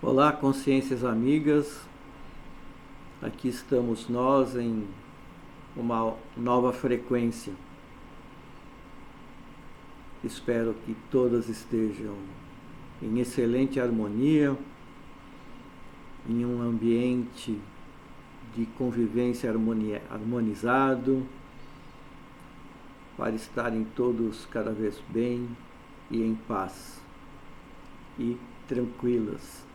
Olá, consciências amigas, aqui estamos nós em uma nova frequência. Espero que todas estejam em excelente harmonia, em um ambiente de convivência harmonizado, para estarem todos cada vez bem e em paz e tranquilas.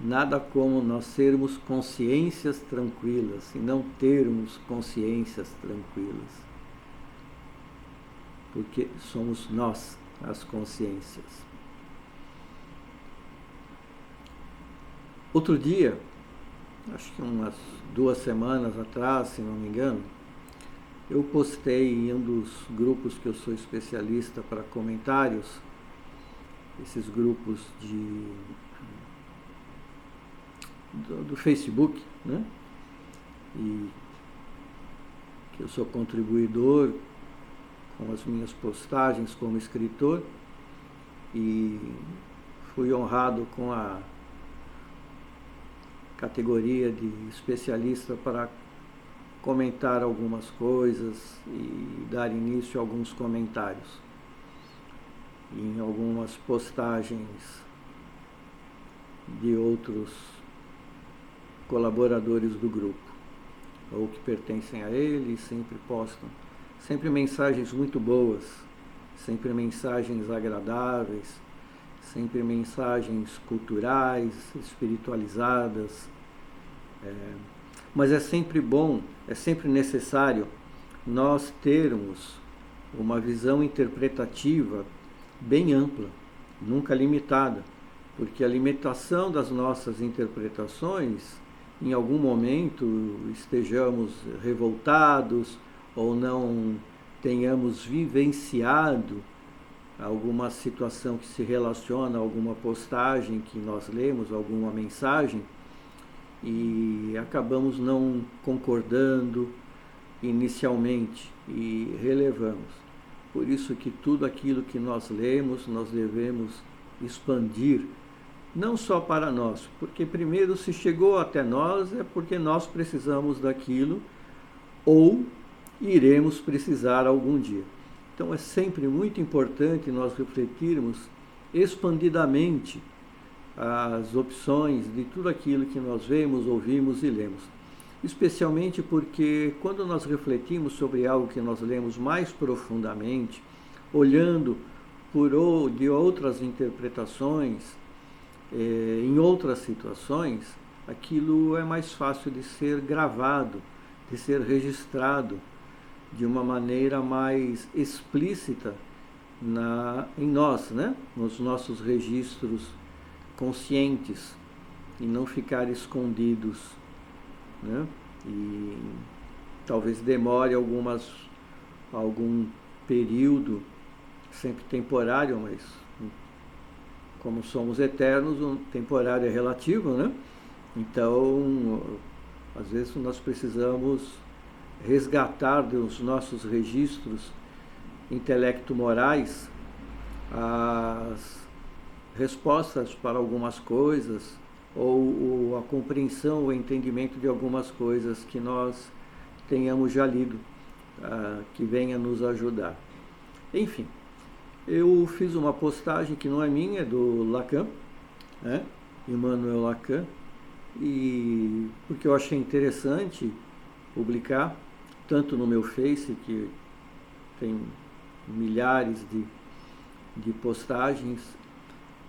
Nada como nós sermos consciências tranquilas e não termos consciências tranquilas, porque somos nós as consciências. Outro dia, acho que umas 2 semanas atrás, se não me engano, eu postei em um dos grupos que eu sou especialista para comentários, esses grupos do Facebook, né? E que eu sou contribuidor com as minhas postagens como escritor e fui honrado com a categoria de especialista para comentar algumas coisas e dar início a alguns comentários em algumas postagens de outros colaboradores do grupo, ou que pertencem a ele, e sempre postam, sempre mensagens muito boas, sempre mensagens agradáveis, sempre mensagens culturais, espiritualizadas, mas é sempre bom, é sempre necessário nós termos uma visão interpretativa bem ampla, nunca limitada, porque a limitação das nossas interpretações, em algum momento estejamos revoltados ou não tenhamos vivenciado alguma situação que se relaciona a alguma postagem que nós lemos, alguma mensagem, e acabamos não concordando inicialmente e relevamos. Por isso que tudo aquilo que nós lemos, nós devemos expandir, não só para nós, porque primeiro se chegou até nós é porque nós precisamos daquilo ou iremos precisar algum dia. Então é sempre muito importante nós refletirmos expandidamente as opções de tudo aquilo que nós vemos, ouvimos e lemos. Especialmente porque quando nós refletimos sobre algo que nós lemos mais profundamente, olhando de outras interpretações, em outras situações, aquilo é mais fácil de ser gravado, de ser registrado de uma maneira mais explícita em nós, né? Nos nossos registros conscientes e não ficar escondidos, né? E talvez demore algum período, sempre temporário, mas como somos eternos, o temporário é relativo, né? Então, às vezes nós precisamos resgatar dos nossos registros intelecto-morais as respostas para algumas coisas ou a compreensão, o entendimento de algumas coisas que nós tenhamos já lido, que venha nos ajudar. Enfim, eu fiz uma postagem que não é minha, é do Lacan, né? Immanuel Lacan, e porque eu achei interessante publicar, tanto no meu Face, que tem milhares de postagens,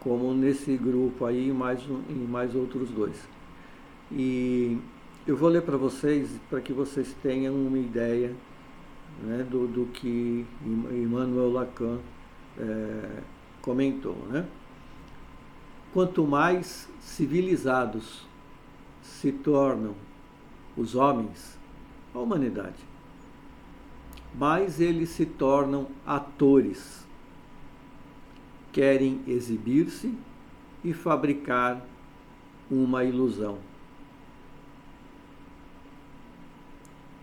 como nesse grupo aí e mais outros 2. E eu vou ler para vocês, para que vocês tenham uma ideia, né, do que Immanuel Lacan comentou, né? Quanto mais civilizados se tornam os homens, a humanidade, mais eles se tornam atores, querem exibir-se e fabricar uma ilusão.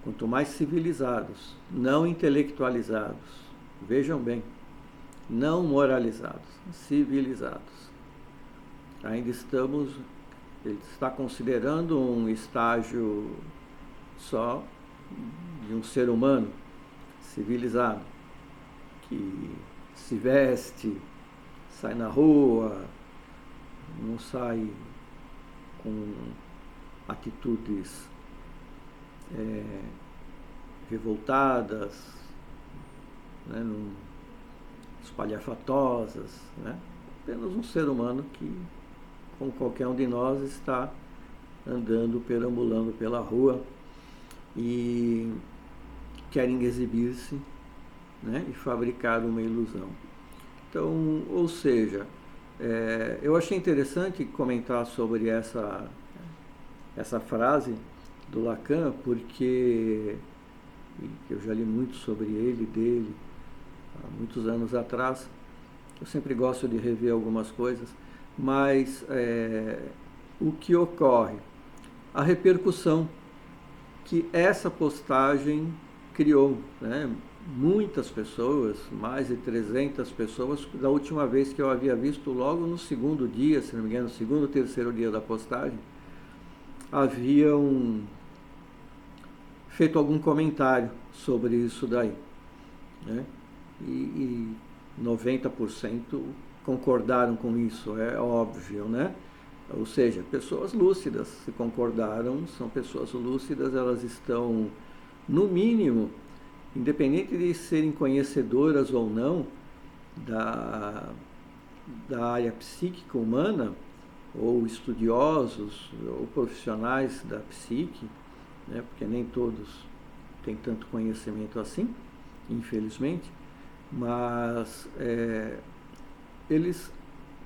Quanto mais civilizados, não intelectualizados, vejam bem, não moralizados, civilizados. Ainda estamos Ele está considerando um estágio só de um ser humano civilizado, que se veste, sai na rua, não sai com atitudes revoltadas, né, espalhafatosas, né? Apenas um ser humano que, como qualquer um de nós, está andando, perambulando pela rua e querem exibir-se, né, e fabricar uma ilusão. Então, ou seja, eu achei interessante comentar sobre essa frase do Lacan, porque eu já li muito sobre dele, há muitos anos atrás. Eu sempre gosto de rever algumas coisas, mas o que ocorre? A repercussão que essa postagem criou, né? Muitas pessoas, mais de 300 pessoas, da última vez que eu havia visto, logo no segundo dia, se não me engano, no segundo ou terceiro dia da postagem, haviam feito algum comentário sobre isso daí, né? E 90% concordaram com isso, é óbvio, né? Ou seja, pessoas lúcidas, se concordaram, são pessoas lúcidas, elas estão, no mínimo, independente de serem conhecedoras ou não da área psíquica humana, ou estudiosos, ou profissionais da psique, né, porque nem todos têm tanto conhecimento assim, infelizmente, mas eles,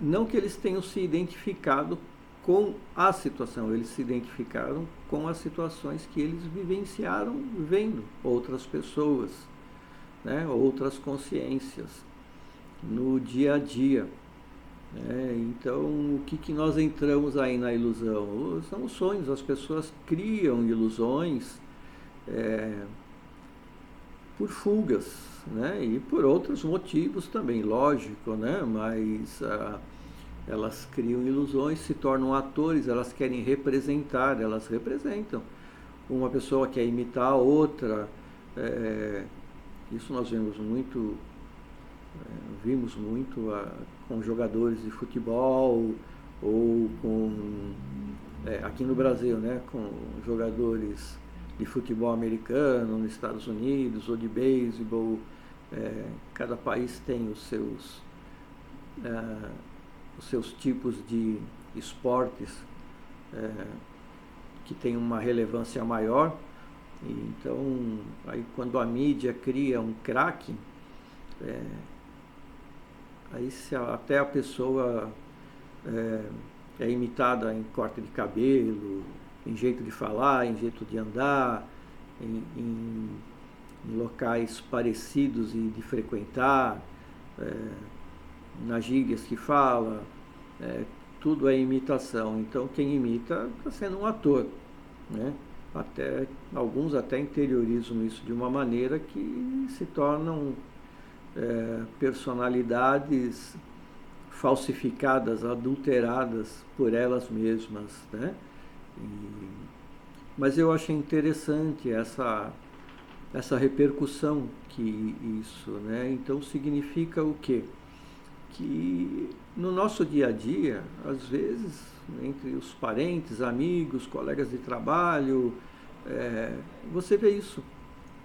não que eles tenham se identificado com a situação, eles se identificaram com as situações que eles vivenciaram vendo outras pessoas, né, outras consciências no dia a dia. Então, o que nós entramos aí na ilusão? São os sonhos, as pessoas criam ilusões por fugas, né, e por outros motivos também, lógico, né, mas elas criam ilusões, se tornam atores, elas querem representar, elas representam. Uma pessoa quer imitar a outra, isso nós vimos muito com jogadores de futebol, ou com, aqui no Brasil, né, com jogadores de futebol americano, nos Estados Unidos, ou de beisebol. Cada país tem os seus tipos de esportes que tem uma relevância maior. Então, aí quando a mídia cria um craque, aí se até a pessoa é imitada em corte de cabelo, em jeito de falar, em jeito de andar, em locais parecidos e de frequentar, nas gírias que fala, tudo é imitação. Então quem imita está sendo um ator, né? Alguns até interiorizam isso de uma maneira que se tornam personalidades falsificadas, adulteradas por elas mesmas, né? Mas eu achei interessante essa repercussão que isso, né? Então significa o quê? Que no nosso dia a dia, às vezes, entre os parentes, amigos, colegas de trabalho, você vê isso,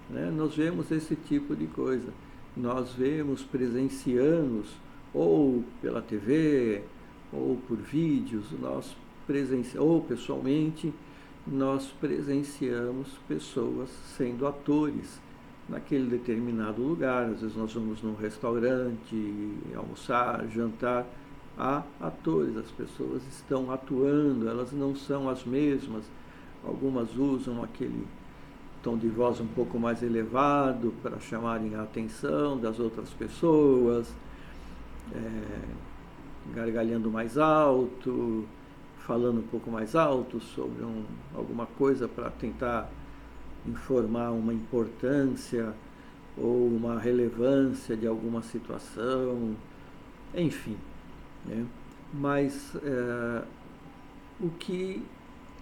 né? Nós vemos esse tipo de coisa. Nós vemos, presenciamos, ou pela TV, ou por vídeos, ou pessoalmente, nós presenciamos pessoas sendo atores naquele determinado lugar. Às vezes nós vamos num restaurante, almoçar, jantar, há atores, as pessoas estão atuando, elas não são as mesmas. Algumas usam aquele tom de voz um pouco mais elevado para chamarem a atenção das outras pessoas, gargalhando mais alto, falando um pouco mais alto sobre alguma coisa para tentar informar uma importância ou uma relevância de alguma situação, enfim, né? Mas o que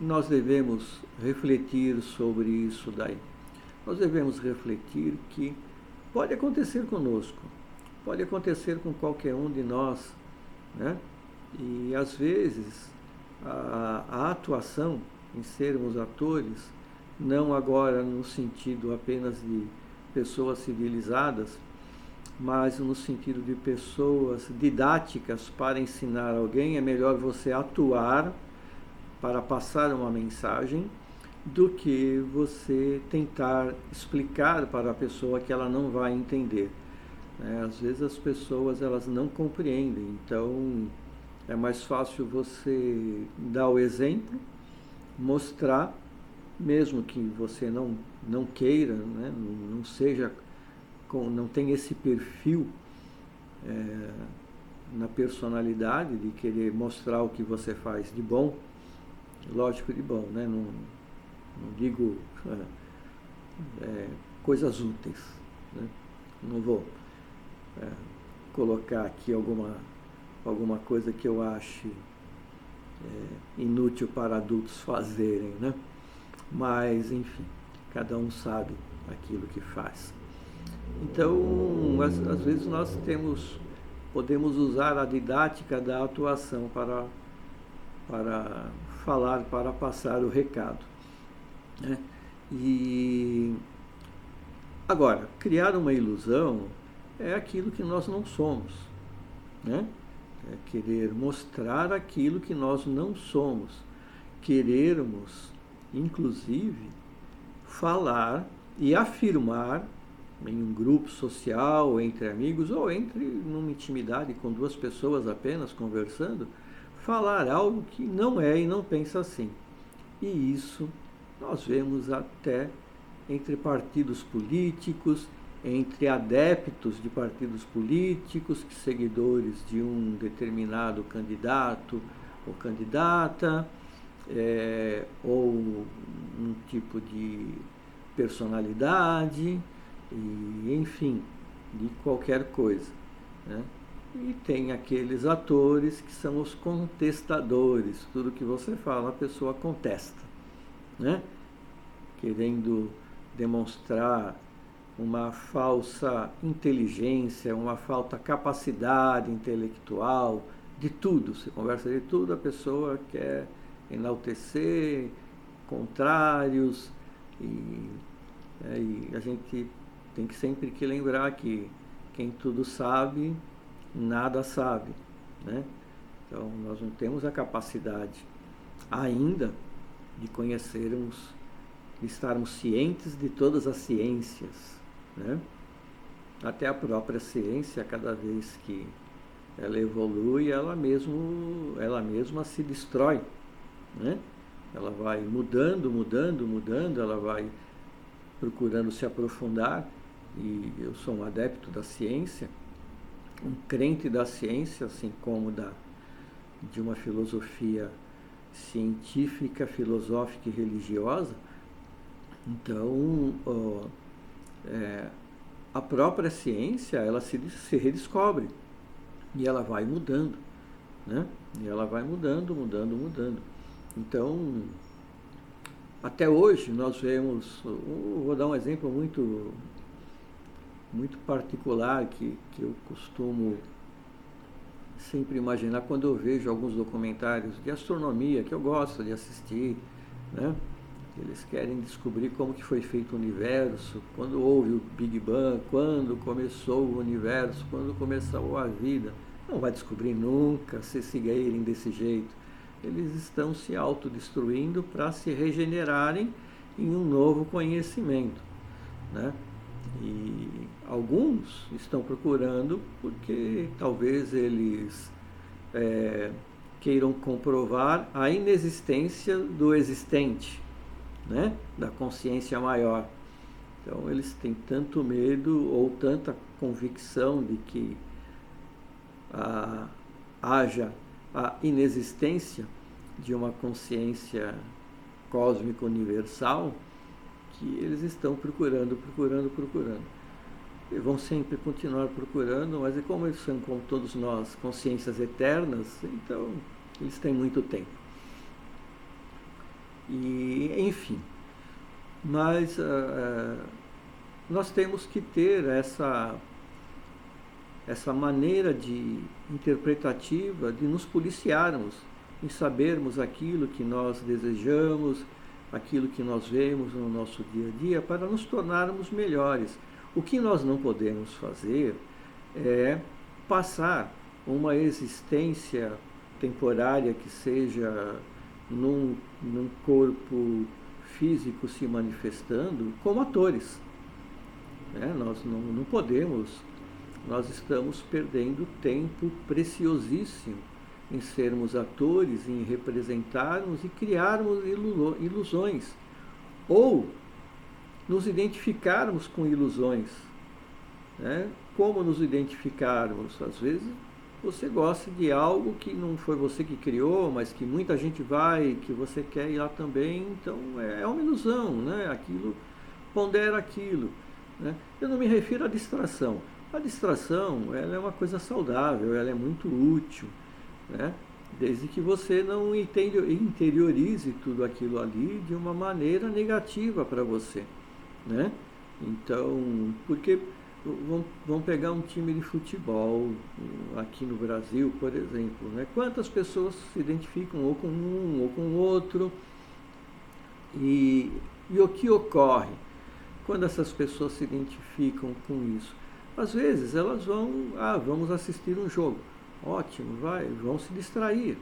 nós devemos refletir sobre isso daí? Nós devemos refletir que pode acontecer conosco, pode acontecer com qualquer um de nós, né? E às vezes a atuação em sermos atores, não agora no sentido apenas de pessoas civilizadas, mas no sentido de pessoas didáticas para ensinar alguém, é melhor você atuar para passar uma mensagem do que você tentar explicar para a pessoa que ela não vai entender. Às vezes as pessoas elas não compreendem, então é mais fácil você dar o exemplo, mostrar, mesmo que você não queira, né, não seja, não tenha esse perfil na personalidade de querer mostrar o que você faz de bom, lógico de bom, né? Não digo coisas úteis, né? Não vou colocar aqui alguma coisa que eu ache inútil para adultos fazerem, né? Mas, enfim, cada um sabe aquilo que faz. Então, às vezes nós podemos usar a didática da atuação para falar, para passar o recado, né? E agora, criar uma ilusão é aquilo que nós não somos, né? É querer mostrar aquilo que nós não somos, querermos, inclusive, falar e afirmar em um grupo social, entre amigos, ou numa intimidade com duas pessoas apenas conversando, falar algo que não é e não pensa assim. E isso nós vemos até entre partidos políticos, entre adeptos de partidos políticos, seguidores de um determinado candidato ou candidata, ou um tipo de personalidade, e, enfim, de qualquer coisa, né? E tem aqueles atores que são os contestadores. Tudo que você fala, a pessoa contesta, né? Querendo demonstrar uma falsa inteligência, uma falta capacidade intelectual, de tudo. Você conversa de tudo, a pessoa quer enaltecer contrários, e a gente tem que sempre que lembrar que quem tudo sabe, nada sabe, né? Então, nós não temos a capacidade ainda de conhecermos, de estarmos cientes de todas as ciências, né? Até a própria ciência, cada vez que ela evolui, ela mesma se destrói, né? Ela vai mudando, ela vai procurando se aprofundar, e eu sou um adepto da ciência, um crente da ciência, assim como de uma filosofia científica, filosófica e religiosa. Então, a própria ciência, ela se redescobre, e ela vai mudando, né? E ela vai mudando. Então, até hoje nós vemos, vou dar um exemplo muito particular que eu costumo sempre imaginar quando eu vejo alguns documentários de astronomia que eu gosto de assistir, né? Eles querem descobrir como que foi feito o universo, quando houve o Big Bang, quando começou o universo, quando começou a vida. Não vai descobrir nunca se seguirem desse jeito. Eles estão se autodestruindo para se regenerarem em um novo conhecimento, né? E alguns estão procurando porque talvez eles queiram comprovar a inexistência do existente, né? Da consciência maior. Então eles têm tanto medo ou tanta convicção de que haja a inexistência de uma consciência cósmica universal, que eles estão procurando. E vão sempre continuar procurando, mas como eles são, como todos nós, consciências eternas, então eles têm muito tempo. E, enfim, mas nós temos que ter essa maneira interpretativa de nos policiarmos, em sabermos aquilo que nós desejamos, aquilo que nós vemos no nosso dia a dia, para nos tornarmos melhores. O que nós não podemos fazer é passar uma existência temporária que seja num corpo físico se manifestando como atores. Nós não podemos, nós estamos perdendo tempo preciosíssimo em sermos atores, em representarmos e criarmos ilusões, ou nos identificarmos com ilusões. Como nos identificarmos? Às vezes você gosta de algo que não foi você que criou, mas que muita gente vai, que você quer ir lá também, então é uma ilusão, Aquilo pondera aquilo. Eu não me refiro à distração. A distração, ela é uma coisa saudável, ela é muito útil, desde que você não interiorize tudo aquilo ali de uma maneira negativa para você, Então, porque vamos pegar um time de futebol aqui no Brasil, por exemplo, Quantas pessoas se identificam ou com um ou com o outro, e o que ocorre quando essas pessoas se identificam com isso? Às vezes elas vamos assistir um jogo, ótimo, vão se distrair,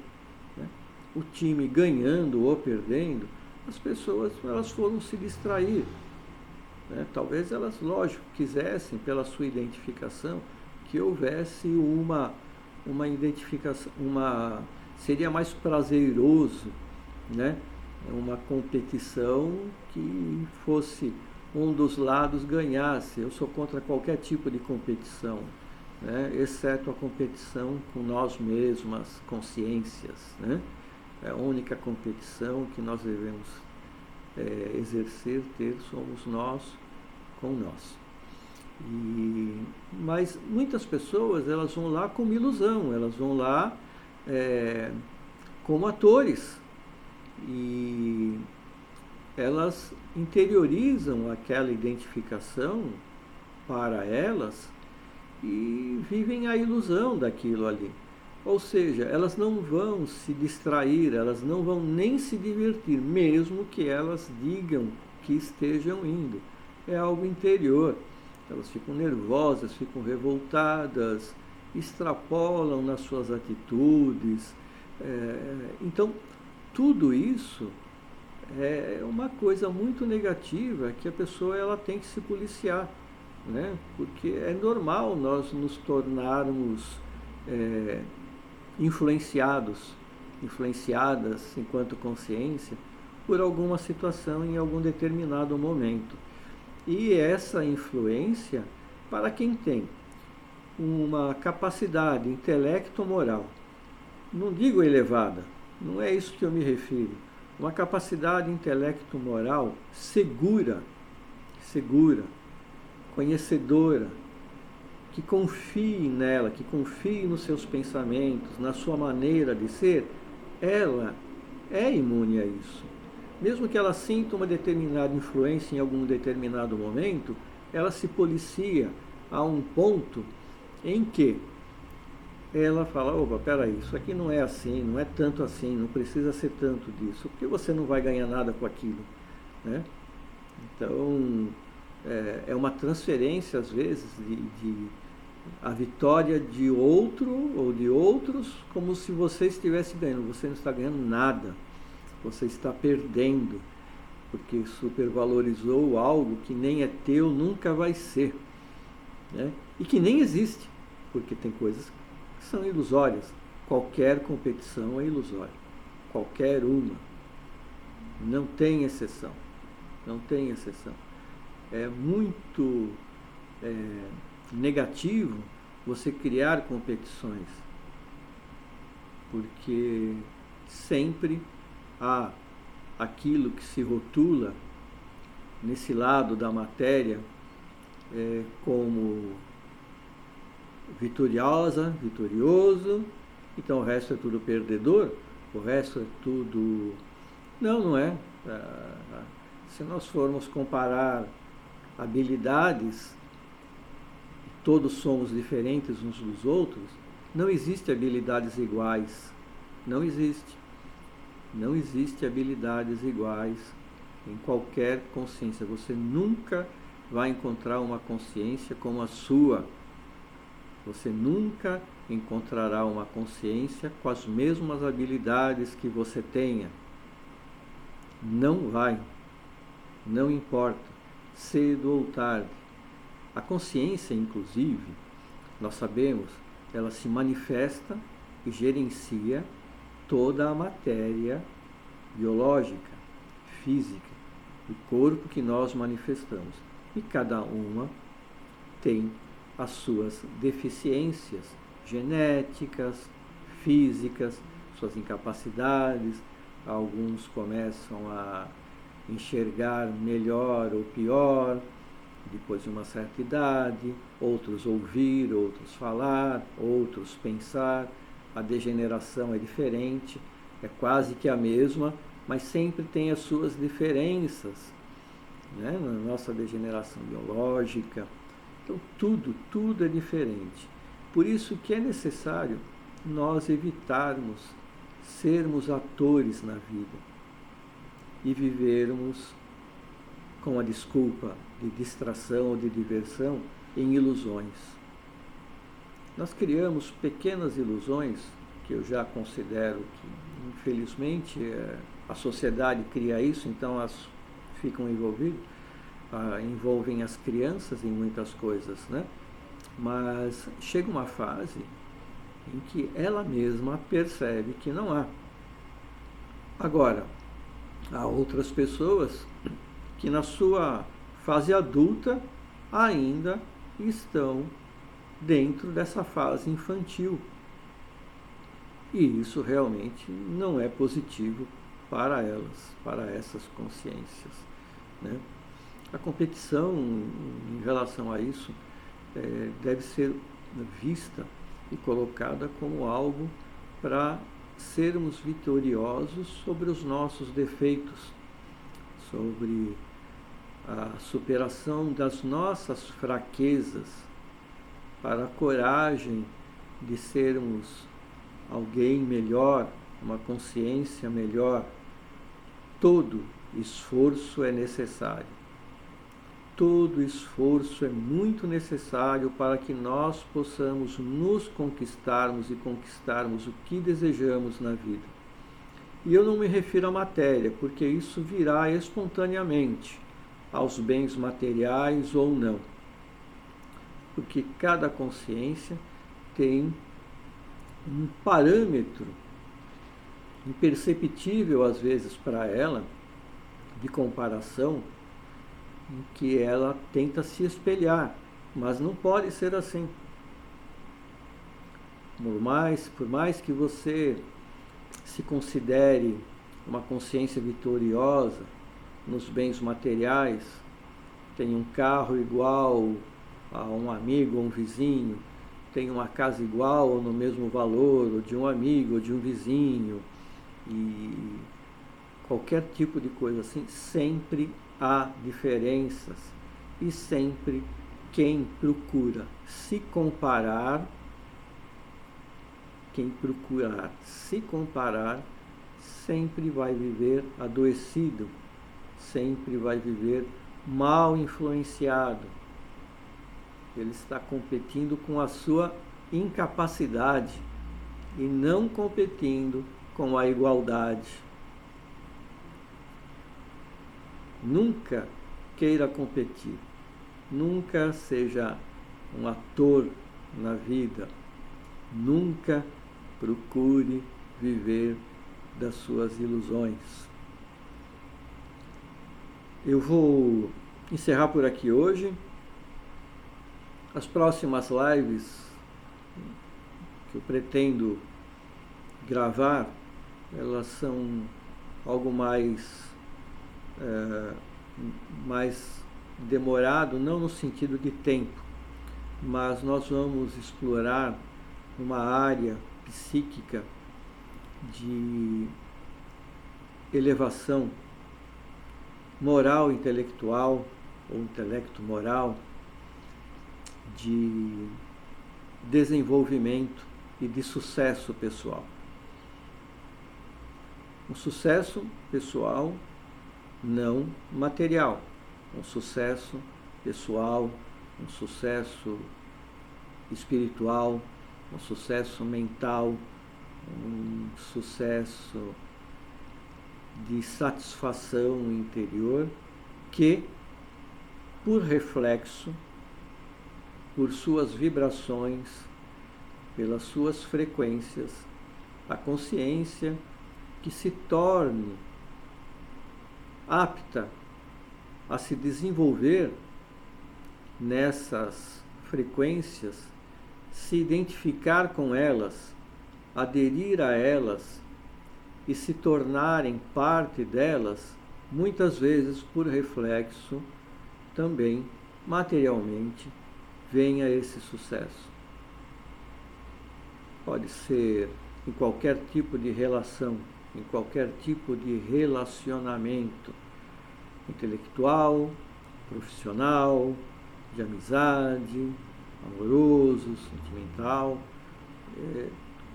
O time ganhando ou perdendo, as pessoas elas foram se distrair, Talvez elas, lógico, quisessem, pela sua identificação, que houvesse uma identificação, seria mais prazeroso, Uma competição que fosse um dos lados ganhasse. Eu sou contra qualquer tipo de competição, exceto a competição com nós mesmos, as consciências, É a única competição que nós devemos exercer, somos nós com nós. Mas muitas pessoas, elas vão lá como ilusão, elas vão lá como atores, e elas interiorizam aquela identificação para elas e vivem a ilusão daquilo ali. Ou seja, elas não vão se distrair, elas não vão nem se divertir, mesmo que elas digam que estejam indo. É algo interior. Elas ficam nervosas, ficam revoltadas, extrapolam nas suas atitudes. Então, tudo isso é uma coisa muito negativa que a pessoa ela tem que se policiar, Porque é normal nós nos tornarmos influenciadas enquanto consciência por alguma situação em algum determinado momento. E essa influência, para quem tem uma capacidade intelecto-moral, não digo elevada, não é isso que eu me refiro, uma capacidade intelecto-moral segura, conhecedora, que confie nela, que confie nos seus pensamentos, na sua maneira de ser, ela é imune a isso. Mesmo que ela sinta uma determinada influência em algum determinado momento, ela se policia a um ponto em que ela fala, opa, peraí, isso aqui não é assim, não é tanto assim, não precisa ser tanto disso, porque você não vai ganhar nada com aquilo, Então, é uma transferência, às vezes, de a vitória de outro ou de outros, como se você estivesse ganhando. Você não está ganhando nada, você está perdendo, porque supervalorizou algo que nem é teu, nunca vai ser, E que nem existe, porque tem coisas que são ilusórias. Qualquer competição é ilusória, qualquer uma, não tem exceção, É muito negativo você criar competições, porque sempre há aquilo que se rotula nesse lado da matéria como vitorioso, então o resto é tudo perdedor, o resto é tudo... Não é. Se nós formos comparar habilidades, todos somos diferentes uns dos outros, não existe habilidades iguais. Não existe. Não existe habilidades iguais em qualquer consciência. Você nunca vai encontrar uma consciência como a sua. Você nunca encontrará uma consciência com as mesmas habilidades que você tenha. Não vai. Não importa. Cedo ou tarde. A consciência, inclusive, nós sabemos, ela se manifesta e gerencia toda a matéria biológica, física, o corpo que nós manifestamos. E cada uma tem as suas deficiências genéticas, físicas, suas incapacidades. Alguns começam a enxergar melhor ou pior depois de uma certa idade, outros ouvir, outros falar, outros pensar. A degeneração é diferente, é quase que a mesma, mas sempre tem as suas diferenças, né? Na nossa degeneração biológica. Então tudo é diferente. Por isso que é necessário nós evitarmos sermos atores na vida e vivermos com a desculpa de distração ou de diversão em ilusões. Nós criamos pequenas ilusões, que eu já considero que, infelizmente, a sociedade cria isso, então elas ficam envolvidas, envolvem as crianças em muitas coisas, né? Mas chega uma fase em que ela mesma percebe que não há. Agora, há outras pessoas que na sua fase adulta ainda estão dentro dessa fase infantil. E isso realmente não é positivo para elas, para essas consciências, né? A competição em relação a isso deve ser vista e colocada como algo para sermos vitoriosos sobre os nossos defeitos, sobre a superação das nossas fraquezas, para a coragem de sermos alguém melhor, uma consciência melhor. Todo esforço é necessário. Todo esforço é muito necessário para que nós possamos nos conquistarmos e conquistarmos o que desejamos na vida. E eu não me refiro à matéria, porque isso virá espontaneamente, aos bens materiais ou não. Porque cada consciência tem um parâmetro imperceptível às vezes para ela, de comparação, em que ela tenta se espelhar, mas não pode ser assim. Por mais que você se considere uma consciência vitoriosa nos bens materiais, tem um carro igual a um amigo ou um vizinho, tem uma casa igual ou no mesmo valor, ou de um amigo ou de um vizinho, e qualquer tipo de coisa assim, sempre há diferenças, e sempre quem procura se comparar, sempre vai viver adoecido, sempre vai viver mal influenciado. Ele está competindo com a sua incapacidade e não competindo com a igualdade. Nunca queira competir, nunca seja um ator na vida, nunca procure viver das suas ilusões. Eu vou encerrar por aqui hoje. As próximas lives que eu pretendo gravar, elas são algo mais demorado, não no sentido de tempo, mas nós vamos explorar uma área psíquica de elevação moral intelectual, ou intelecto moral, de desenvolvimento e de sucesso pessoal. Um sucesso pessoal não material, um sucesso pessoal, um sucesso espiritual, um sucesso mental, um sucesso de satisfação interior que, por reflexo, por suas vibrações, pelas suas frequências, a consciência que se torne apta a se desenvolver nessas frequências, se identificar com elas, aderir a elas e se tornarem parte delas, muitas vezes por reflexo, também materialmente, venha esse sucesso. Pode ser em qualquer tipo de relação, em qualquer tipo de relacionamento intelectual, profissional, de amizade, amoroso, sentimental,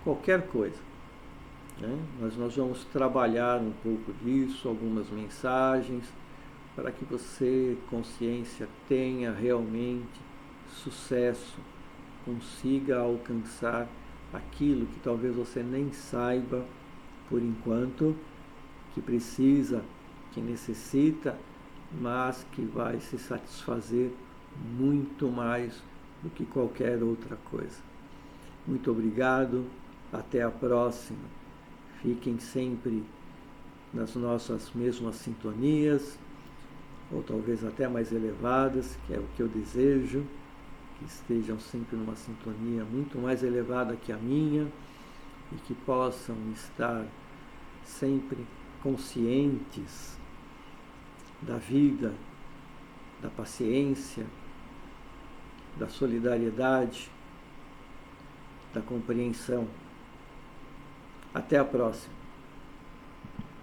qualquer coisa. Mas nós vamos trabalhar um pouco disso, algumas mensagens, para que você, consciência, tenha realmente sucesso, consiga alcançar aquilo que talvez você nem saiba por enquanto, que precisa, que necessita, mas que vai se satisfazer muito mais do que qualquer outra coisa. Muito obrigado, até a próxima. Fiquem sempre nas nossas mesmas sintonias, ou talvez até mais elevadas, que é o que eu desejo, que estejam sempre numa sintonia muito mais elevada que a minha e que possam estar sempre conscientes da vida, da paciência, da solidariedade, da compreensão. Até a próxima.